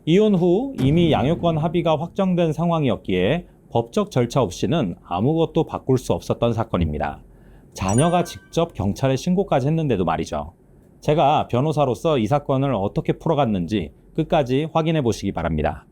이혼 후 이미 양육권 합의가 확정된 상황이었기에 법적 절차 없이는 아무것도 바꿀 수 없었던 사건입니다. 자녀가 직접 경찰에 신고까지 했는데도 말이죠. 제가 변호사로서 이 사건을 어떻게 풀어갔는지 끝까지 확인해 보시기 바랍니다.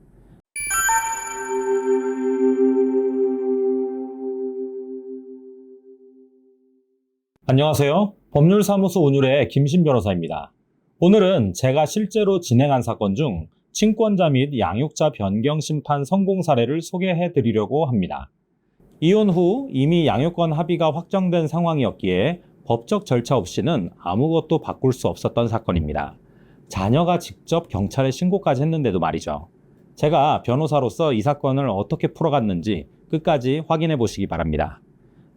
안녕하세요. 법률사무소 운율의 김신 변호사입니다. 오늘은 제가 실제로 진행한 사건 중 친권자 및 양육자 변경 심판 성공 사례를 소개해 드리려고 합니다. 이혼 후 이미 양육권 합의가 확정된 상황이었기에 법적 절차 없이는 아무것도 바꿀 수 없었던 사건입니다. 자녀가 직접 경찰에 신고까지 했는데도 말이죠. 제가 변호사로서 이 사건을 어떻게 풀어갔는지 끝까지 확인해 보시기 바랍니다.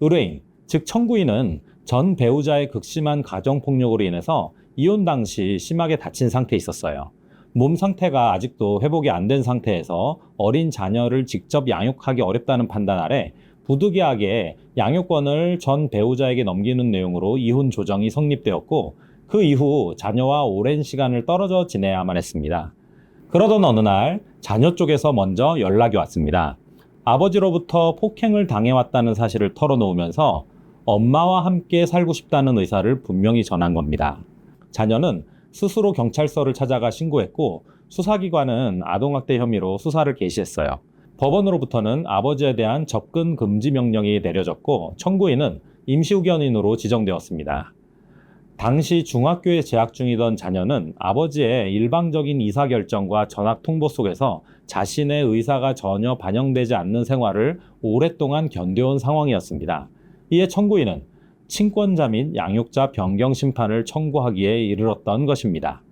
의뢰인, 즉 청구인은 전 배우자의 극심한 가정폭력으로 인해서 이혼 당시 심하게 다친 상태에 있었어요. 몸 상태가 아직도 회복이 안 된 상태에서 어린 자녀를 직접 양육하기 어렵다는 판단 아래 부득이하게 양육권을 전 배우자에게 넘기는 내용으로 이혼 조정이 성립되었고, 그 이후 자녀와 오랜 시간을 떨어져 지내야만 했습니다. 그러던 어느 날 자녀 쪽에서 먼저 연락이 왔습니다. 아버지로부터 폭행을 당해왔다는 사실을 털어놓으면서 엄마와 함께 살고 싶다는 의사를 분명히 전한 겁니다. 자녀는 스스로 경찰서를 찾아가 신고했고, 수사기관은 아동학대 혐의로 수사를 개시했어요. 법원으로부터는 아버지에 대한 접근 금지 명령이 내려졌고, 청구인은 임시후견인으로 지정되었습니다. 당시 중학교에 재학 중이던 자녀는 아버지의 일방적인 의사결정과 전학 통보 속에서 자신의 의사가 전혀 반영되지 않는 생활을 오랫동안 견뎌온 상황이었습니다. 이에 청구인은 친권자 및 양육자 변경 심판을 청구하기에 이르렀던 것입니다.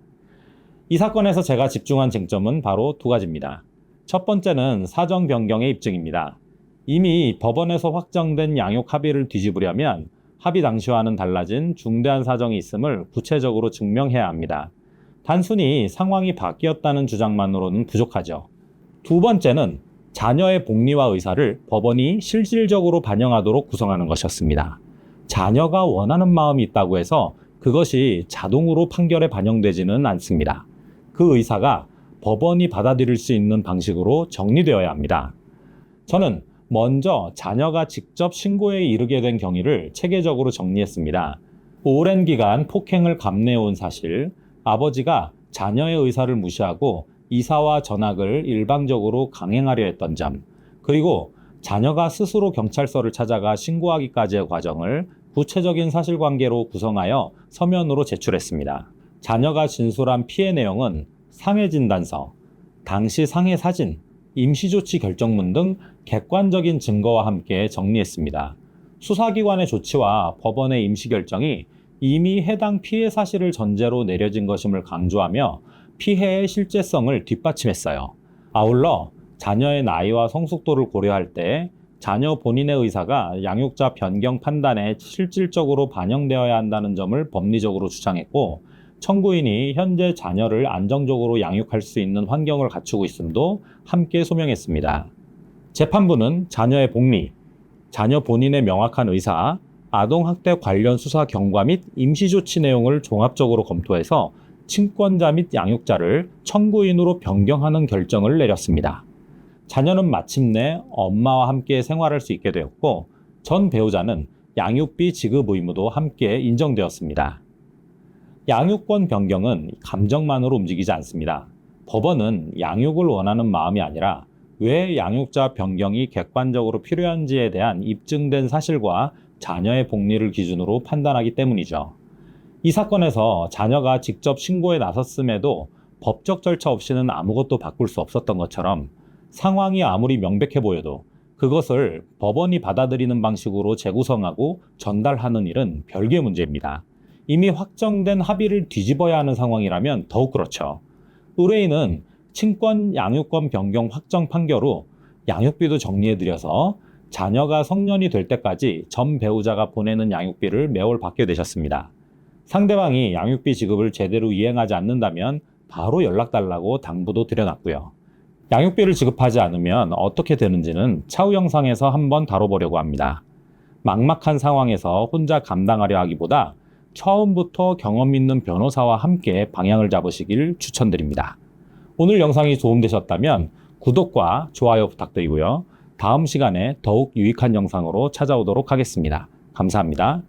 이 사건에서 제가 집중한 쟁점은 바로 두 가지입니다. 첫 번째는 사정 변경의 입증입니다. 이미 법원에서 확정된 양육 합의를 뒤집으려면 합의 당시와는 달라진 중대한 사정이 있음을 구체적으로 증명해야 합니다. 단순히 상황이 바뀌었다는 주장만으로는 부족하죠. 두 번째는 자녀의 복리와 의사를 법원이 실질적으로 반영하도록 구성하는 것이었습니다. 자녀가 원하는 마음이 있다고 해서 그것이 자동으로 판결에 반영되지는 않습니다. 그 의사가 법원이 받아들일 수 있는 방식으로 정리되어야 합니다. 저는 먼저 자녀가 직접 신고에 이르게 된 경위를 체계적으로 정리했습니다. 오랜 기간 폭행을 감내해온 사실, 아버지가 자녀의 의사를 무시하고 이사와 전학을 일방적으로 강행하려 했던 점, 그리고 자녀가 스스로 경찰서를 찾아가 신고하기까지의 과정을 구체적인 사실관계로 구성하여 서면으로 제출했습니다. 자녀가 진술한 피해 내용은 상해 진단서, 당시 상해 사진, 임시조치 결정문 등 객관적인 증거와 함께 정리했습니다. 수사기관의 조치와 법원의 임시결정이 이미 해당 피해 사실을 전제로 내려진 것임을 강조하며 피해의 실제성을 뒷받침했어요. 아울러 자녀의 나이와 성숙도를 고려할 때 자녀 본인의 의사가 양육자 변경 판단에 실질적으로 반영되어야 한다는 점을 법리적으로 주장했고, 청구인이 현재 자녀를 안정적으로 양육할 수 있는 환경을 갖추고 있음도 함께 소명했습니다. 재판부는 자녀의 복리, 자녀 본인의 명확한 의사, 아동학대 관련 수사 경과 및 임시조치 내용을 종합적으로 검토해서 친권자 및 양육자를 청구인으로 변경하는 결정을 내렸습니다. 자녀는 마침내 엄마와 함께 생활할 수 있게 되었고, 전 배우자는 양육비 지급 의무도 함께 인정되었습니다. 양육권 변경은 감정만으로 움직이지 않습니다. 법원은 양육을 원하는 마음이 아니라 왜 양육자 변경이 객관적으로 필요한지에 대한 입증된 사실과 자녀의 복리를 기준으로 판단하기 때문이죠. 이 사건에서 자녀가 직접 신고에 나섰음에도 법적 절차 없이는 아무것도 바꿀 수 없었던 것처럼, 상황이 아무리 명백해 보여도 그것을 법원이 받아들이는 방식으로 재구성하고 전달하는 일은 별개의 문제입니다. 이미 확정된 합의를 뒤집어야 하는 상황이라면 더욱 그렇죠. 의뢰인은 친권 양육권 변경 확정 판결 후 양육비도 정리해드려서 자녀가 성년이 될 때까지 전 배우자가 보내는 양육비를 매월 받게 되셨습니다. 상대방이 양육비 지급을 제대로 이행하지 않는다면 바로 연락달라고 당부도 드려놨고요. 양육비를 지급하지 않으면 어떻게 되는지는 차후 영상에서 한번 다뤄보려고 합니다. 막막한 상황에서 혼자 감당하려 하기보다 처음부터 경험 있는 변호사와 함께 방향을 잡으시길 추천드립니다. 오늘 영상이 도움되셨다면 구독과 좋아요 부탁드리고요. 다음 시간에 더욱 유익한 영상으로 찾아오도록 하겠습니다. 감사합니다.